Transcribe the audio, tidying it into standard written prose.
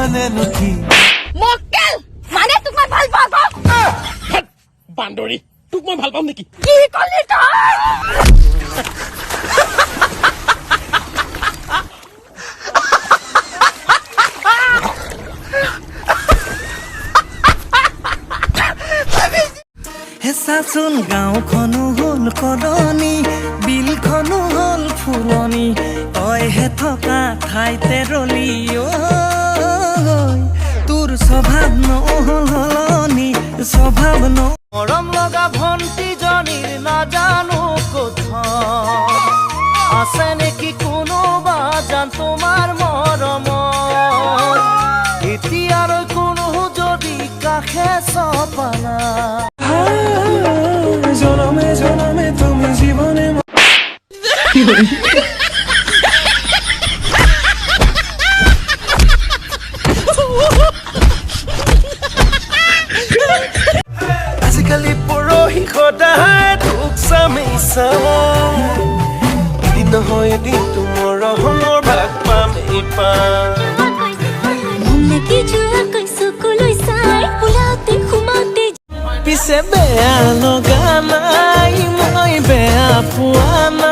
মানে নুকি মক্কেল মানে তোক মই ভাল পাওঁ বান্দৰী তোক মই ভাল পাম নেকি কি কলি তই হেঁচাচোন গাঁওখনো হ'ল কলনি বিলখনো হ'ল ফুলনি তইহে থকা ঠাইতে ৰলি তোৰ স্বভাৱ নহ'ল সলনি স্বভাৱ মৰম লগা ভণ্টিজনীৰ নাজানো কথা আছে নেকি কোনোবা জান তোমাৰ মৰমৰ এতিয়ালৈ কোনো যদি কাষে চপানা জনমে জনমে তুমি জীবনে আজিকালি পৰহি সদায় তোক চামেই চাওঁ এদিন নহয় এদিন তোমাৰ ৰহমৰ ভাগ পামেই পাম পিছে বেয়া লগা নাই মই বেয়া পোৱা নাই